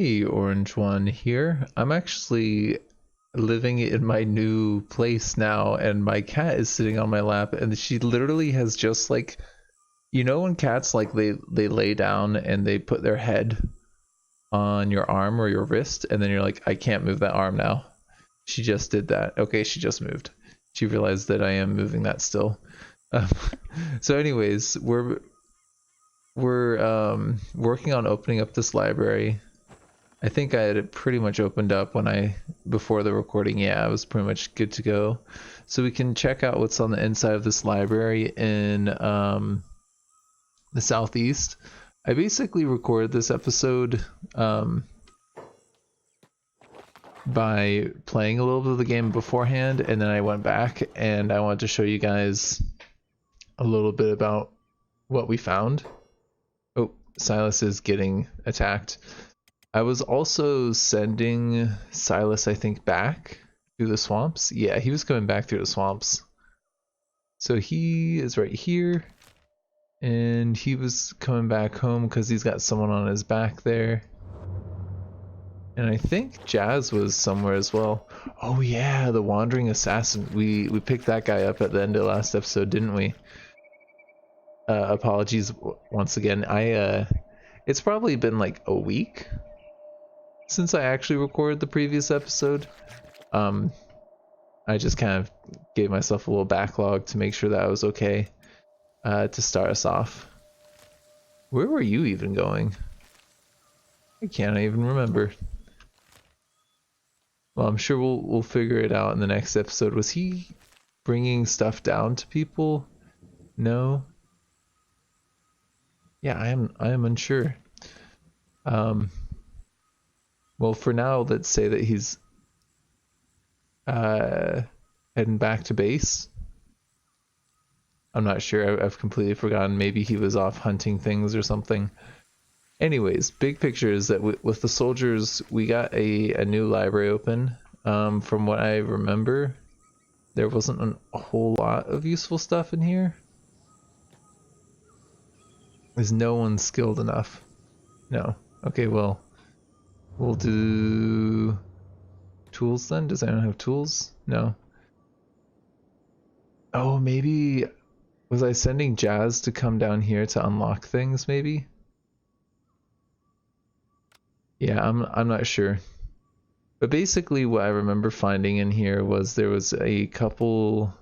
Hey, Orange One here. I'm actually living in my new place now, and my cat is sitting on my lap, and she literally has just like, when cats like they lay down and they put their head on your arm or your wrist, and then you're like, I can't move that arm now. She just did that. Okay, she just moved. She realized that I am moving that still. Um, so, anyways, we're working on opening up this library. I think I had it pretty much opened up before the recording. Yeah, I was pretty much good to go. So we can check out what's on the inside of this library in the southeast. I basically recorded this episode by playing a little bit of the game beforehand, and then I went back and I wanted to show you guys a little bit about what we found. Oh, Silas is getting attacked. I was also sending Silas, I think, back through the swamps. Yeah, he was coming back through the swamps. So he is right here. And he was coming back home because he's got someone on his back there. And I think Jazz was somewhere as well. Oh yeah, the Wandering Assassin. We picked that guy up at the end of the last episode, didn't we? Apologies once again. It's probably been like a week since I actually recorded the previous episode. I just kind of gave myself a little backlog to make sure that I was okay to start us off. Where were you even going? I can't even remember. Well, I'm sure we'll figure it out in the next episode. Was he bringing stuff down to people? No. Yeah, I am unsure. Well, for now, let's say that he's heading back to base. I'm not sure. I've completely forgotten. Maybe he was off hunting things or something. Anyways, big picture is that with the soldiers, we got a new library open. From what I remember, there wasn't a whole lot of useful stuff in here. Is no one skilled enough? No. Okay, well, we'll do tools then. Does anyone have tools? No. Oh, maybe was I sending Jazz to come down here to unlock things? Maybe. Yeah, I'm not sure. But basically, what I remember finding in here was there was a couple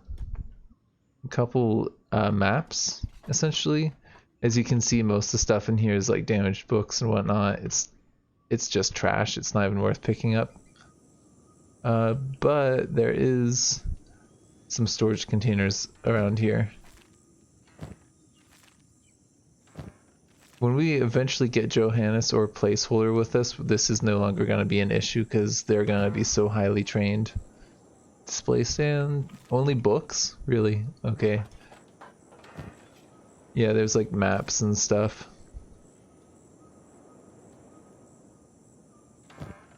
maps essentially. As you can see, most of the stuff in here is like damaged books and whatnot. It's just trash. It's not even worth picking up. But there is some storage containers around here. When we eventually get Johannes or Placeholder with us, this is no longer going to be an issue because they're going to be so highly trained. Display stand? Only books? Really? Okay. Yeah, there's like maps and stuff.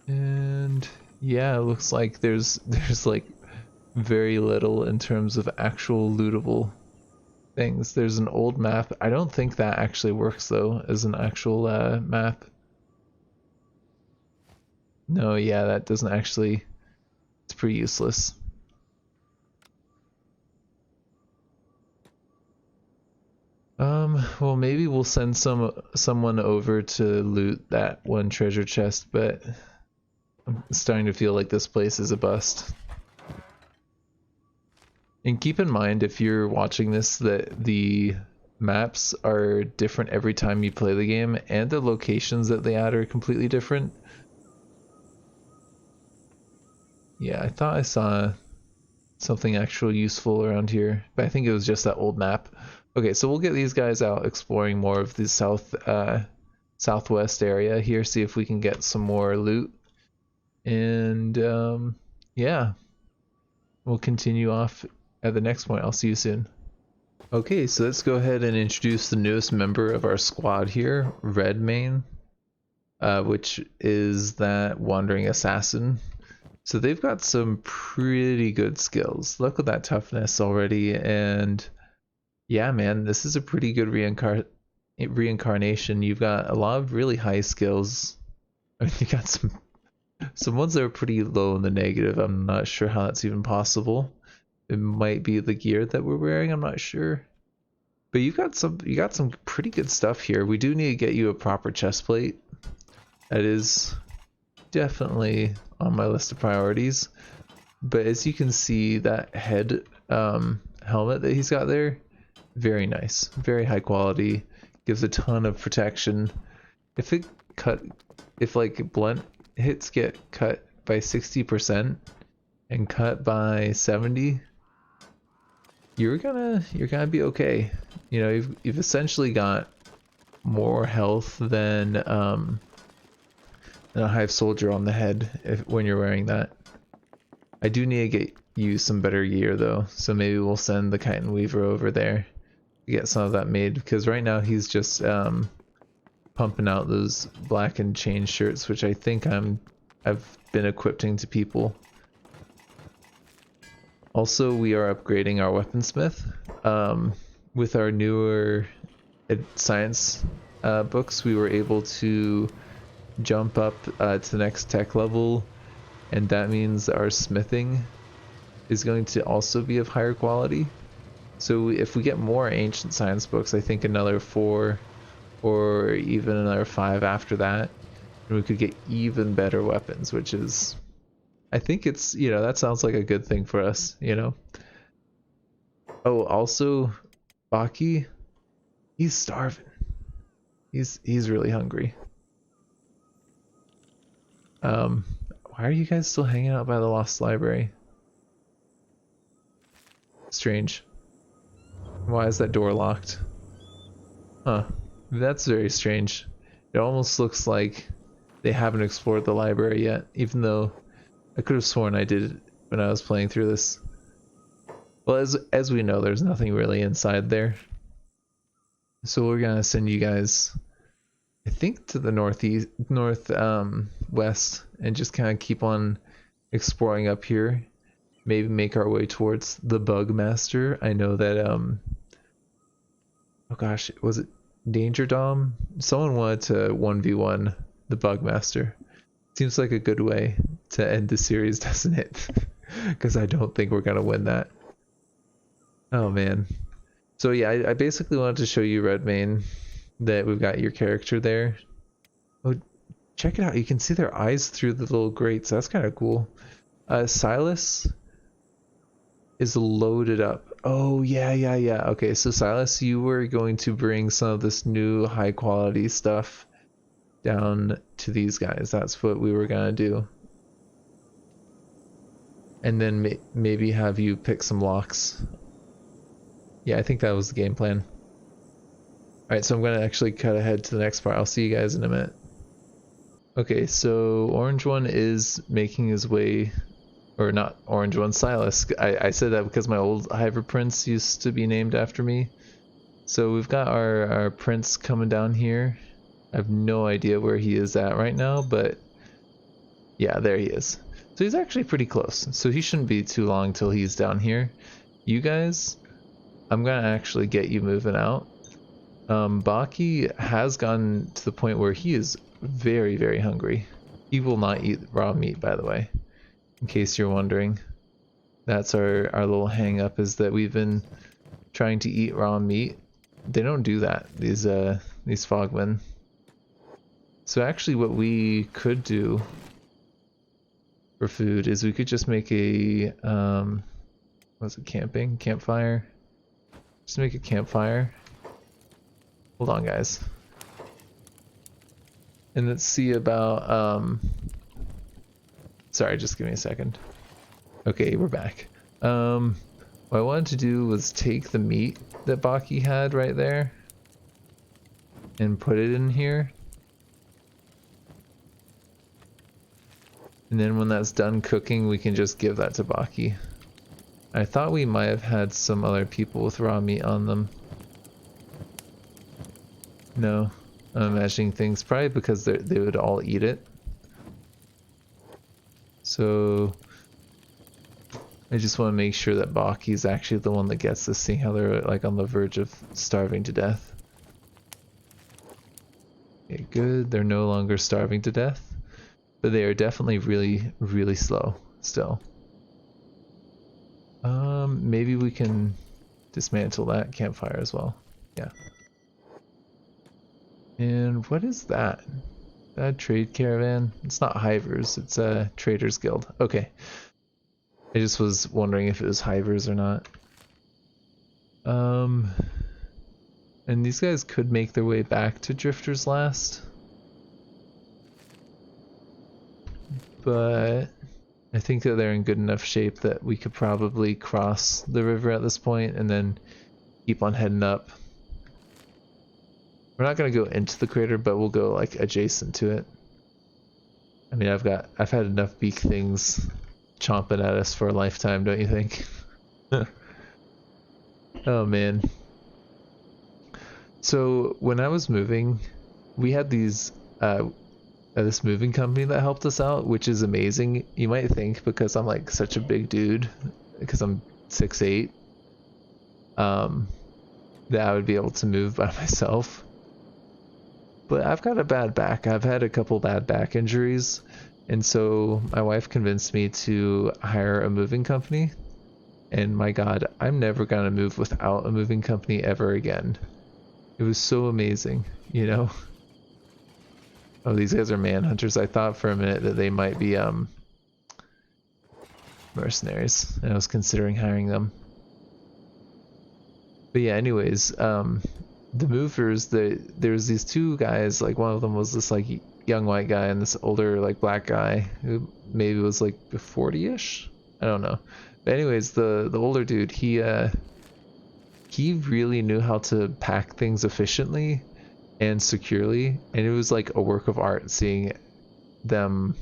And yeah, it looks like there's like very little in terms of actual lootable things. There's an old map. I don't think that actually works though as an actual map. No, yeah, that doesn't actually. It's pretty useless. Well, maybe we'll send someone over to loot that one treasure chest, but I'm starting to feel like this place is a bust. And keep in mind, if you're watching this, that the maps are different every time you play the game, and the locations that they add are completely different. Yeah, I thought I saw something actually useful around here, but I think it was just that old map. Okay, so we'll get these guys out exploring more of the southwest area here, see if we can get some more loot. And yeah, we'll continue off at the next point. I'll see you soon. Okay, so let's go ahead and introduce the newest member of our squad here, Redmayne, which is that Wandering Assassin. So they've got some pretty good skills. Look at that toughness already, and yeah, man, this is a pretty good reincarnation. You've got a lot of really high skills I mean, you got some ones that are pretty low in the negative. I'm not sure how that's even possible. It might be the gear that we're wearing, I'm not sure. But you got some pretty good stuff here. We do need to get you a proper chest plate. That is definitely on my list of priorities. But as you can see, that head helmet that he's got there, very nice, very high quality, gives a ton of protection. If like blunt hits get cut by 60% and cut by 70, you're gonna be okay. You know, you've essentially got more health than a hive soldier on the head when you're wearing that. I do need to get you some better gear though, so maybe we'll send the Chitin Weaver over there to get some of that made, because right now he's just pumping out those black and chain shirts, which I think I've been equipping to people. Also, we are upgrading our weaponsmith. With our newer science books, we were able to jump up to the next tech level, and that means our smithing is going to also be of higher quality. So if we get more ancient science books, I think another 4 or even another 5 after that, and we could get even better weapons, which is, I think it's, you know, that sounds like a good thing for us, you know. Oh, also, Baki, he's starving. He's really hungry. Why are you guys still hanging out by the Lost Library? Strange. Why is that door locked? Huh. That's very strange. It almost looks like they haven't explored the library yet, even though I could have sworn I did when I was playing through this. Well, as we know, there's nothing really inside there. So we're gonna send you guys, I think, to the west, and just kind of keep on exploring up here. Maybe make our way towards the Bug Master. I know that oh gosh, was it Danger Dom? Someone wanted to 1v1 the Bug Master. Seems like a good way to end the series, doesn't it? Because I don't think we're gonna win that. Oh man. So yeah, I basically wanted to show you, Redmayne, that we've got your character there. Oh, check it out. You can see their eyes through the little grates. That's kind of cool. Silas is loaded up. Oh yeah. Okay, so Silas, you were going to bring some of this new high quality stuff down to these guys. That's what we were gonna do. And then maybe have you pick some locks. Yeah, I think that was the game plan. Alright, so I'm gonna actually cut ahead to the next part. I'll see you guys in a minute. Okay, so Orange One is making his way, or not Orange One, Silas. I said that because my old Hiver Prince used to be named after me. So we've got our prince coming down here. I have no idea where he is at right now, but yeah, there he is. So he's actually pretty close. So he shouldn't be too long till he's down here. You guys, I'm gonna actually get you moving out. Baki has gotten to the point where he is very, very hungry. He will not eat raw meat, by the way, in case you're wondering. That's our little hang up, is that we've been trying to eat raw meat. They don't do that, these frogmen. So actually what we could do for food is we could just make a what's it, campfire. Just make a campfire. Hold on, guys. And let's see about sorry, just give me a second. Okay, we're back. What I wanted to do was take the meat that Baki had right there and put it in here. And then when that's done cooking, we can just give that to Baki. I thought we might have had some other people with raw meat on them. No, I'm imagining things, probably because they would all eat it. So I just want to make sure that Baki is actually the one that gets this, seeing how they're like on the verge of starving to death. Okay, good. They're no longer starving to death. but they are definitely really, really slow still. Maybe we can dismantle that campfire as well. Yeah. And what is that? That trade caravan? It's not Hivers, it's a Traders Guild. Okay. I just was wondering if it was Hivers or not. And these guys could make their way back to Drifter's Last. But I think that they're in good enough shape that we could probably cross the river at this point and then keep on heading up. We're not gonna go into the crater, but we'll go like adjacent to it. I mean, I've had enough beak things chomping at us for a lifetime, don't you think? Oh man. So when I was moving, we had these this moving company that helped us out, which is amazing. You might think because I'm like such a big dude, because I'm 6'8", that I would be able to move by myself. But I've got a bad back. I've had a couple bad back injuries, and so my wife convinced me to hire a moving company. And my God, I'm never gonna move without a moving company ever again. It was so amazing, you know? Oh, these guys are manhunters. I thought for a minute that they might be mercenaries, and I was considering hiring them. But yeah, anyways, the movers, there's these two guys, like one of them was this like young white guy and this older like black guy who maybe was like 40-ish. I don't know. But anyways, the older dude, he really knew how to pack things efficiently and securely, and it was like a work of art seeing them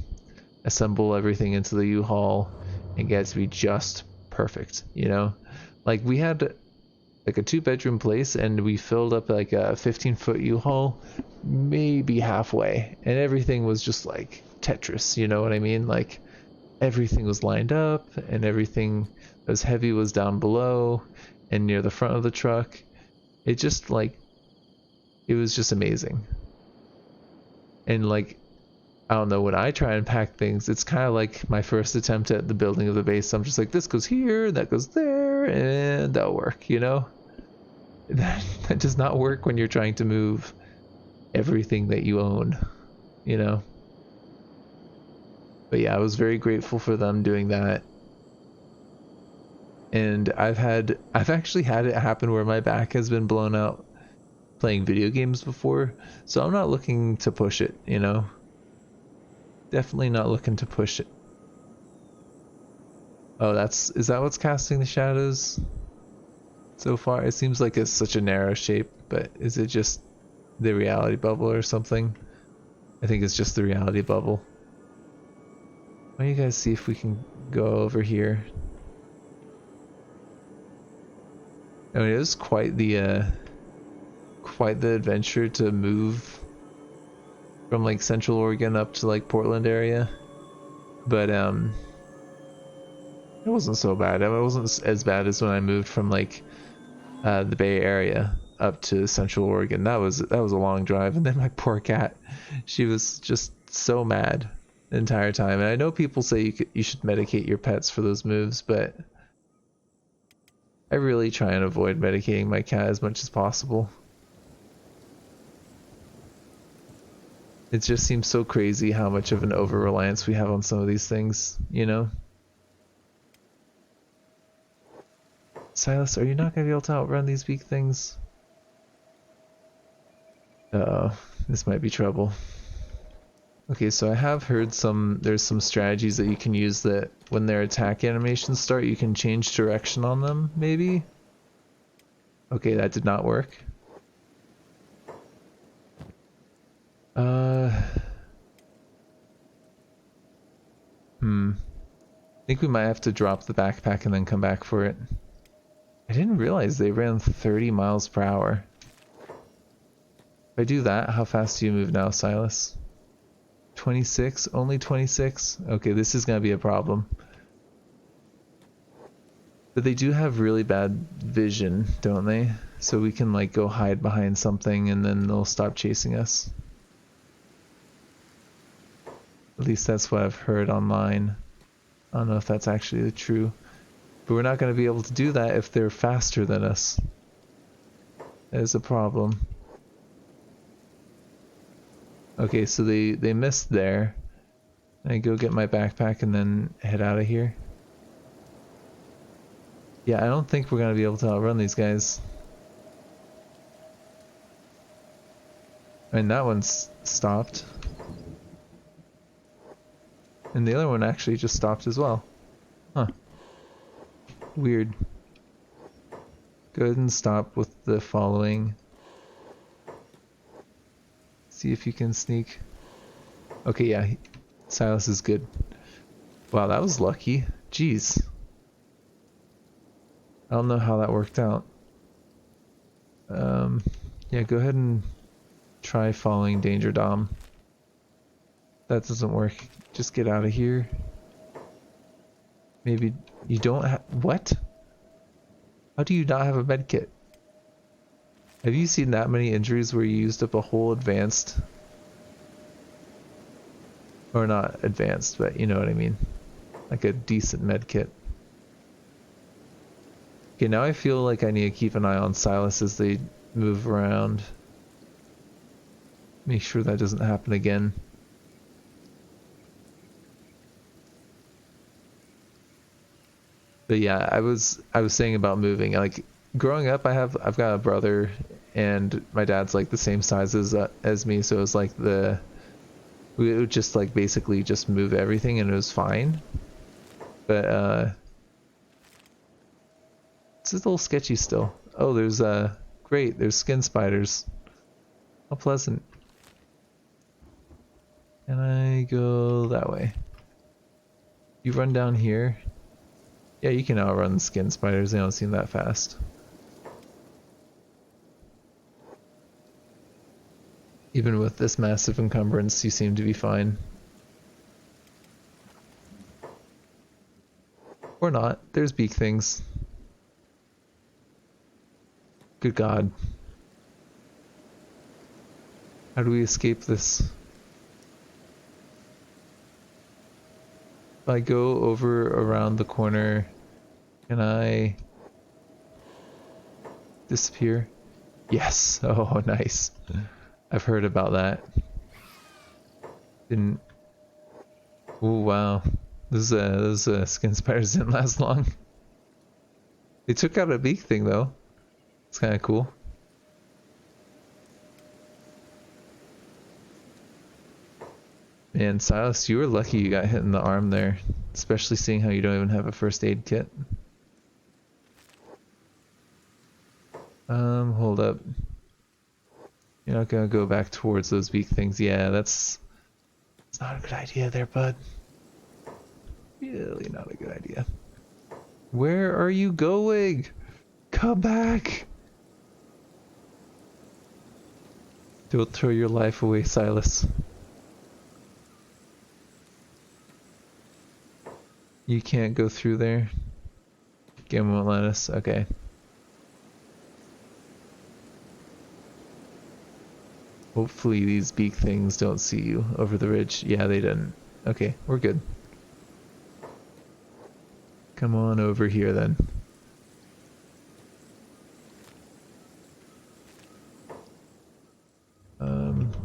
assemble everything into the U-Haul and get it to be just perfect, you know? Like we had like a 2-bedroom place and we filled up like a 15-foot U-Haul maybe halfway, and everything was just like Tetris, you know what I mean? Like everything was lined up and everything that was heavy was down below and near the front of the truck. It just like, it was just amazing. And like, I don't know, when I try and pack things, it's kind of like my first attempt at the building of the base. I'm just like, this goes here, that goes there, and that'll work, you know? That does not work when you're trying to move everything that you own, you know? But yeah, I was very grateful for them doing that. And I've actually had it happen where my back has been blown out playing video games before, so I'm not looking to push it, you know? Definitely not looking to push it. Oh, is that what's casting the shadows so far? It seems like it's such a narrow shape, but is it just the reality bubble or something? I think it's just the reality bubble. Why don't you guys see if we can go over here? I mean, it was quite the adventure to move from like Central Oregon up to like Portland area, but it wasn't so bad. It wasn't as bad as when I moved from like the Bay Area up to Central Oregon. That was a long drive, and then my poor cat, she was just so mad the entire time. And I know people say you should medicate your pets for those moves, but I really try and avoid medicating my cat as much as possible. It just seems so crazy how much of an over-reliance we have on some of these things, you know? Silas, are you not going to be able to outrun these weak things? Uh-oh, this might be trouble. Okay, so I have heard there's some strategies that you can use that when their attack animations start, you can change direction on them, maybe? Okay, that did not work. I think we might have to drop the backpack and then come back for it. I didn't realize they ran 30 miles per hour. If I do that, how fast do you move now, Silas? 26? Only 26? Okay, this is gonna be a problem. But they do have really bad vision, don't they? So we can like go hide behind something and then they'll stop chasing us. At least that's what I've heard online. I don't know if that's actually true. But we're not going to be able to do that if they're faster than us. That is a problem. Okay, so they missed there. I go get my backpack and then head out of here. Yeah, I don't think we're going to be able to outrun these guys. I mean, that one's stopped. And the other one actually just stopped as well. Huh. Weird. Go ahead and stop with the following. See if you can sneak. Okay, yeah. Silas is good. Wow, that was lucky. Jeez. I don't know how that worked out. Yeah, go ahead and try following Danger Dom. That doesn't work. Just get out of here. Maybe you don't have... What? How do you not have a med kit? Have you seen that many injuries where you used up a whole advanced... Or not advanced, but you know what I mean. Like a decent med kit. Okay, now I feel like I need to keep an eye on Silas as they move around. Make sure that doesn't happen again. But yeah, I was saying about moving. Like growing up, I've got a brother, and my dad's like the same size as me, so it was like we would just like basically just move everything and it was fine. But it's a little sketchy still. Oh, there's great, there's skin spiders. How pleasant. And I go that way. You run down here. Yeah, you can outrun the skin spiders, they don't seem that fast. Even with this massive encumbrance, you seem to be fine. Or not, there's beak things. Good God. How do we escape this? If I go over around the corner, can I disappear? Yes! Oh, nice. I've heard about that. Didn't... Oh, wow. Those skin spiders didn't last long. They took out a beak thing, though. It's kind of cool. Man, Silas, you were lucky you got hit in the arm there. Especially seeing how you don't even have a first aid kit. Hold up. You're not gonna go back towards those beak things. Yeah, that's not a good idea there, bud. Really not a good idea. Where are you going? Come back! Don't throw your life away, Silas. You can't go through there. Game won't let us. Okay. Hopefully these beak things don't see you over the ridge. Yeah, they didn't. Okay, we're good. Come on over here then.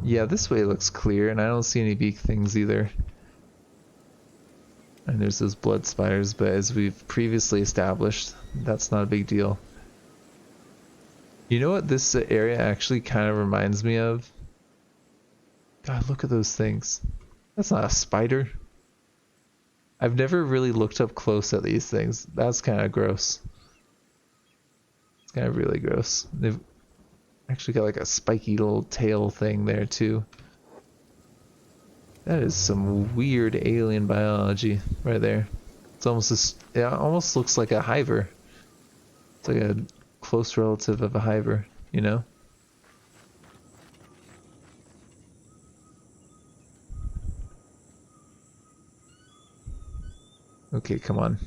Yeah, this way looks clear, and I don't see any beak things either. And there's those blood spiders, but as we've previously established, that's not a big deal. You know what this area actually kind of reminds me of? God, look at those things. That's not a spider. I've never really looked up close at these things. That's kind of gross. It's kind of really gross. They've actually got like a spiky little tail thing there too. That is some weird alien biology right there. It's almost it almost looks like a hiver. It's like a close relative of a hiver, you know? Okay, come on.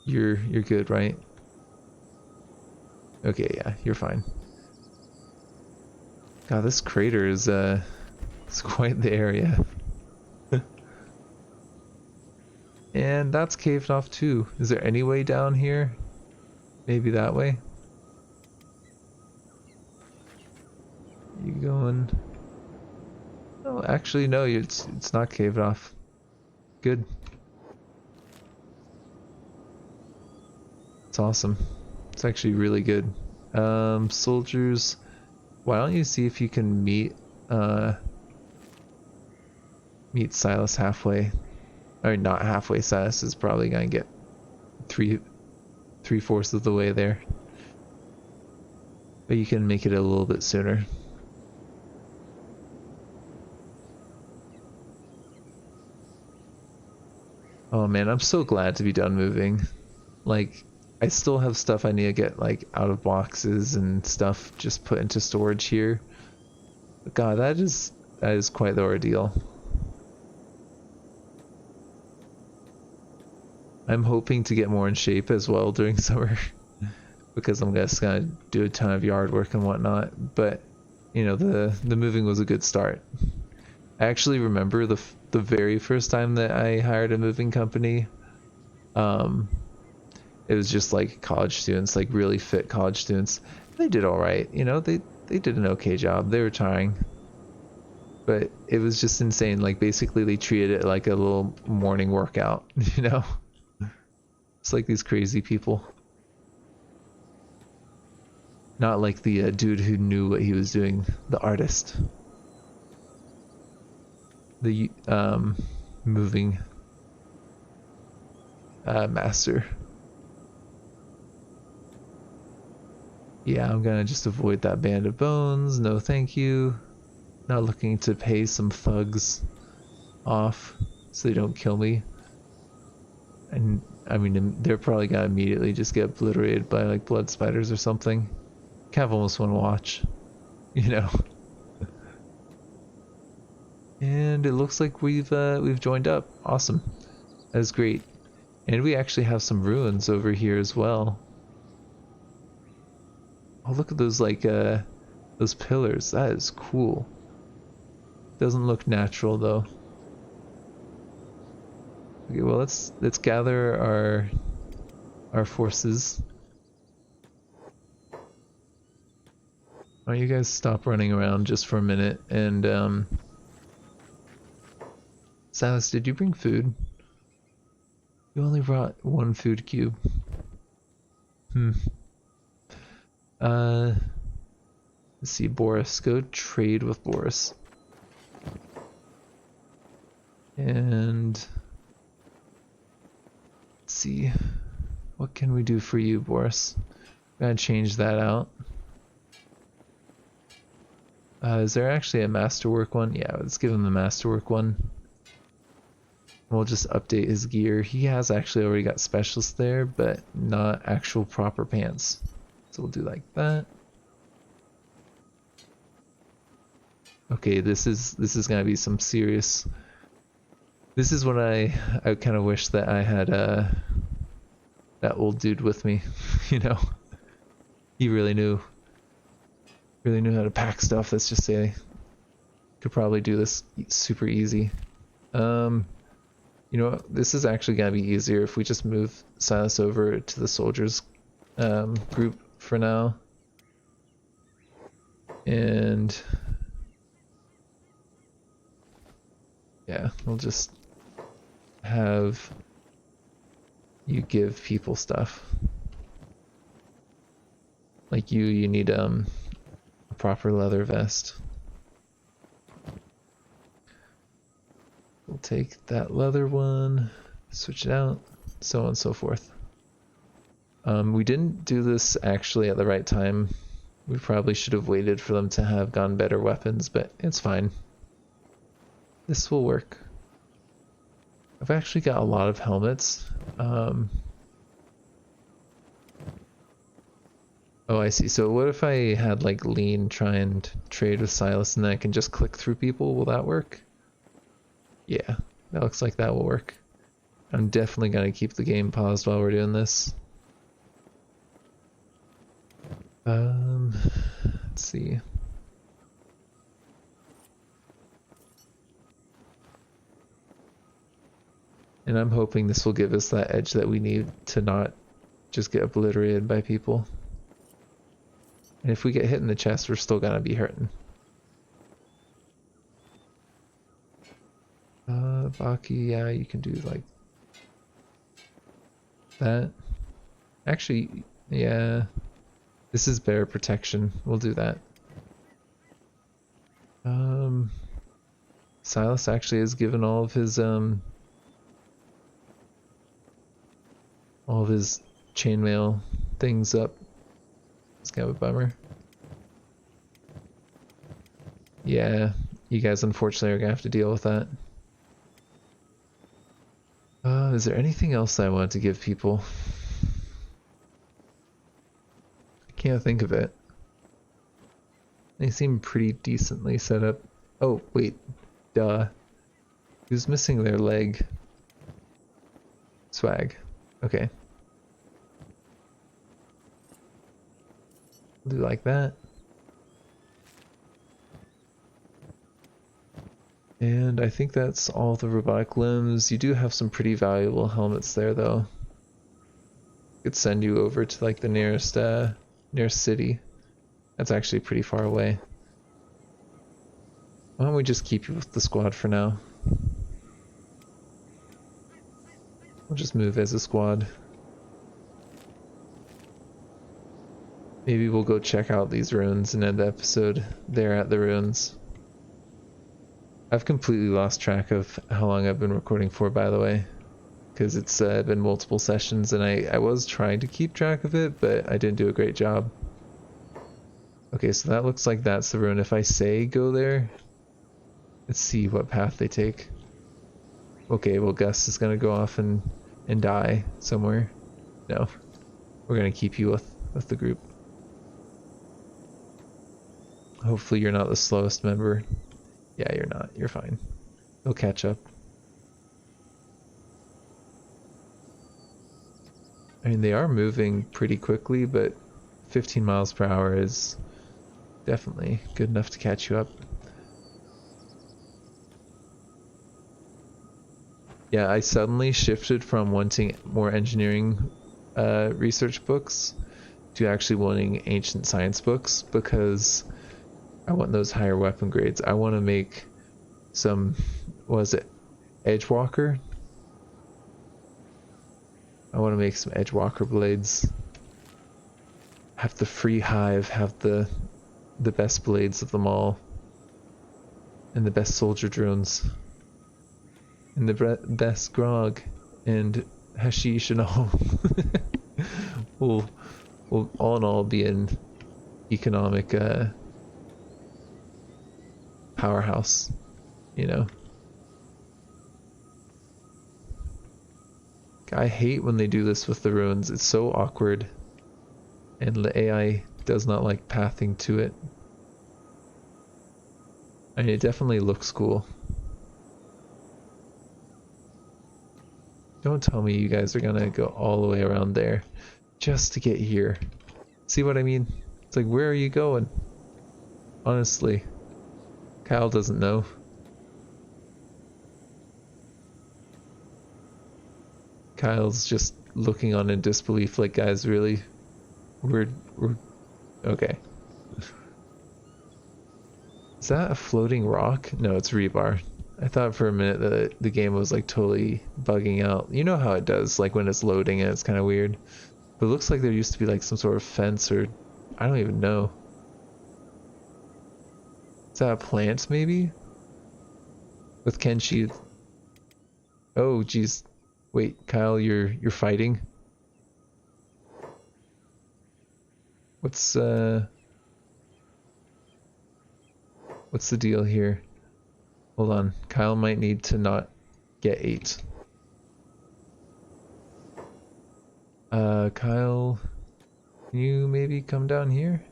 You're good, right? Okay, yeah, you're fine. God, this crater is it's quite the area. And that's caved off too. Is there any way down here? Maybe that way? You going? Oh, actually no, it's not caved off. Good. It's awesome. It's actually really good. Soldiers, why don't you see if you can meet Silas halfway? Or not halfway. Silas is probably gonna get three-fourths of the way there. But you can make it a little bit sooner. Oh man, I'm so glad to be done moving. Like, I still have stuff I need to get like out of boxes and stuff just put into storage here. But God, that is quite the ordeal. I'm hoping to get more in shape as well during summer because I'm just gonna do a ton of yard work and whatnot. But you know, the moving was a good start. I actually remember the very first time that I hired a moving company. It was just like college students, like really fit college students. They did all right, you know. They did an okay job. They were trying, but it was just insane. Like basically, they treated it like a little morning workout, you know. It's like these crazy people. Not like the dude who knew what he was doing, the artist. The moving master. Yeah, I'm gonna just avoid that band of bones. No thank you. Not looking to pay some thugs off so they don't kill me. And I mean, they're probably gonna immediately just get obliterated by like blood spiders or something. Cav almost want to watch, you know. And it looks like we've joined up. Awesome. That's great. And we actually have some ruins over here as well. Oh, look at those like those pillars. That is cool. Doesn't look natural though. Okay, well let's gather our forces. Why don't you guys stop running around just for a minute and Silas, did you bring food? You only brought one food cube. Let's see, Boris. Go trade with Boris. And let's see. What can we do for you, Boris? Gotta change that out. Is there actually a masterwork one? Yeah, let's give him the masterwork one. We'll just update his gear. He has actually already got specialists there, but not actual proper pants. So we'll do like that. Okay, this is gonna be some serious. This is what I kind of wish that I had that old dude with me, you know. He really knew how to pack stuff. Let's just say could probably do this super easy. You know, this is actually gonna be easier if we just move Silas over to the soldiers group for now. And yeah, we'll just have you give people stuff. Like you need a proper leather vest. We'll take that leather one, switch it out, so on and so forth. We didn't do this actually at the right time. We probably should have waited for them to have gotten better weapons, but it's fine. This will work. I've actually got a lot of helmets. Oh, I see. So what if I had like Lean try and trade with Silas and then I can just click through people? Will that work? Yeah, that looks like that will work. I'm definitely gonna keep the game paused while we're doing this. Let's see. And I'm hoping this will give us that edge that we need to not just get obliterated by people. And if we get hit in the chest, we're still gonna be hurting. Baki, yeah, you can do like that. Actually, yeah, this is bear protection. We'll do that. Silas actually has given all of his chainmail things up. It's kind of a bummer. Yeah, you guys unfortunately are gonna have to deal with that. Is there anything else I wanted to give people? I can't think of it. They seem pretty decently set up. Oh, wait. Duh. Who's missing their leg? Swag. Okay. We'll do like that. And I think that's all the robotic limbs. You do have some pretty valuable helmets there, though. Could send you over to like the nearest city. That's actually pretty far away. Why don't we just keep you with the squad for now? We'll just move as a squad. Maybe we'll go check out these ruins and end the episode there at the ruins. I've completely lost track of how long I've been recording for, by the way, because it's been multiple sessions and I was trying to keep track of it, but I didn't do a great job. Okay, so that looks like that's the ruin. If I say go there, let's see what path they take. Okay, well Gus is gonna go off and die somewhere. No, we're gonna keep you with the group. Hopefully you're not the slowest member. Yeah, you're not. You're fine. You'll catch up. I mean, they are moving pretty quickly, but 15 miles per hour is definitely good enough to catch you up. Yeah, I suddenly shifted from wanting more engineering research books to actually wanting ancient science books because I want those higher weapon grades. I want to make some, was it Edgewalker? I want to make some Edgewalker blades. Have the free hive, have the best blades of them all. And the best soldier drones. And the best grog. And hashish and all. we'll all in all be an economic powerhouse, you know. I hate when they do this with the ruins. It's so awkward and the AI does not like pathing to it. I mean, it definitely looks cool. Don't tell me you guys are gonna go all the way around there just to get here. See what I mean? It's like, where are you going? Honestly. Kyle doesn't know. Kyle's just looking on in disbelief like, guys, really? We're okay. Is that a floating rock? No, it's rebar. I thought for a minute that the game was like totally bugging out. You know how it does, like when it's loading and it's kind of weird. But it looks like there used to be like some sort of fence or I don't even know. Is that a plant maybe? With Kenshi. Oh geez. Wait, Kyle, you're fighting? What's the deal here? Hold on. Kyle might need to not get 8. Kyle, can you maybe come down here?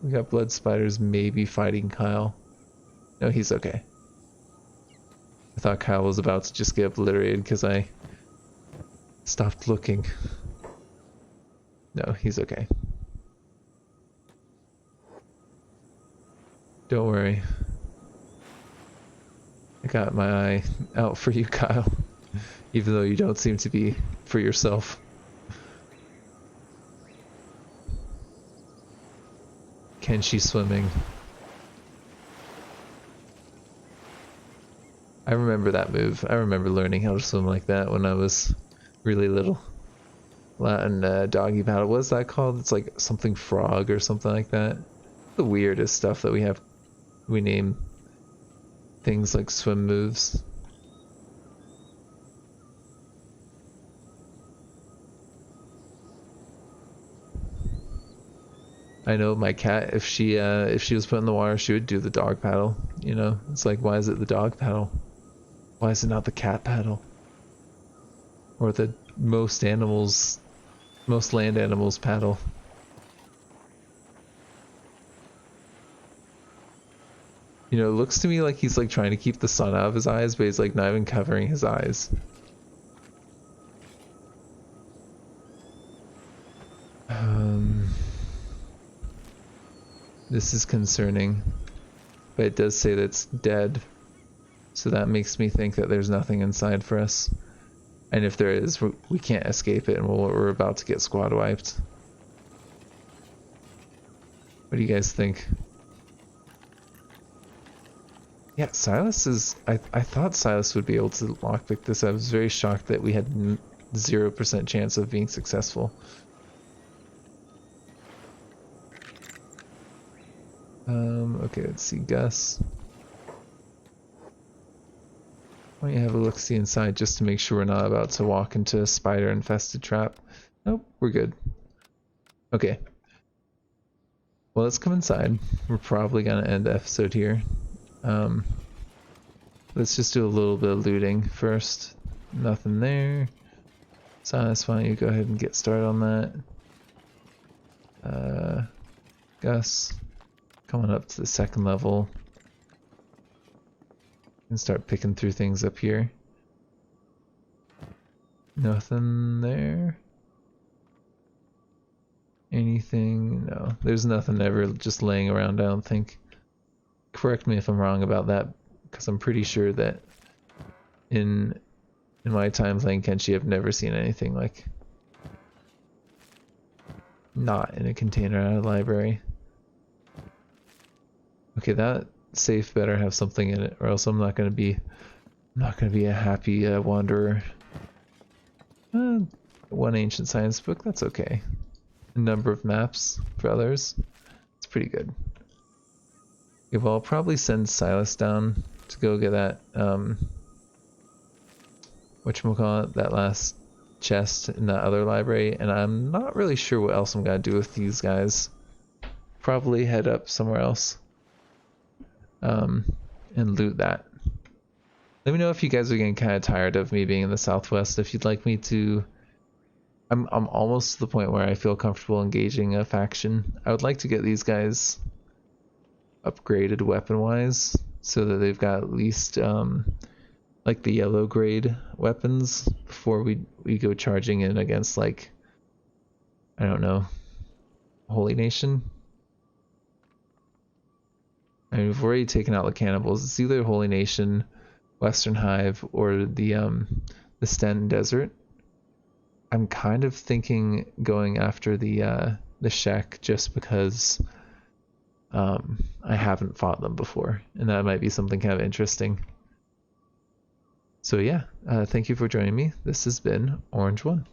We got blood spiders maybe fighting Kyle. No, he's okay. I thought Kyle was about to just get obliterated because I stopped looking. No, he's okay. Don't worry. I got my eye out for you, Kyle. Even though you don't seem to be for yourself. Kenshi swimming. I remember that move. I remember learning how to swim like that when I was really little. Latin doggy paddle. What's that called? It's like something frog or something like that. The weirdest stuff that we have. We name things like swim moves. I know my cat, if she was put in the water, she would do the dog paddle. You know, it's like, why is it the dog paddle? Why is it not the cat paddle? Or the most land animals paddle? You know, it looks to me like he's like trying to keep the sun out of his eyes, but he's like not even covering his eyes. This is concerning, but it does say that it's dead, so that makes me think that there's nothing inside for us. And if there is, we can't escape it, and we're about to get squad wiped. What do you guys think? Yeah, Silas is... I thought Silas would be able to lockpick this. I was very shocked that we had 0% chance of being successful. Okay, let's see, Gus. Why don't you have a look-see inside just to make sure we're not about to walk into a spider-infested trap. Nope, we're good. Okay. Well, let's come inside. We're probably gonna end the episode here. Let's just do a little bit of looting first. Nothing there. Silas, why don't you go ahead and get started on that. Gus, coming up to the second level. And start picking through things up here. Nothing there. Anything? No, there's nothing ever just laying around, I don't think. Correct me if I'm wrong about that, because I'm pretty sure that in my time playing Kenshi, I've never seen anything like not in a container at a library. Okay, that safe better have something in it, or else I'm not gonna be a happy wanderer. One ancient science book, that's okay. A number of maps for others, it's pretty good. Okay, well, I'll probably send Silas down to go get that whatchamacallit, that last chest in that other library, and I'm not really sure what else I'm gonna do with these guys. Probably head up somewhere else. And loot that. Let me know if you guys are getting kind of tired of me being in the Southwest. If you'd like me to... I'm almost to the point where I feel comfortable engaging a faction. I would like to get these guys upgraded weapon-wise, so that they've got at least, like the yellow grade weapons before we go charging in against, like, I don't know, Holy Nation? I mean, we've already taken out the cannibals. It's either Holy Nation, Western Hive, or the Sten Desert. I'm kind of thinking going after the Shek just because I haven't fought them before, and that might be something kind of interesting. So yeah, thank you for joining me. This has been Orange One.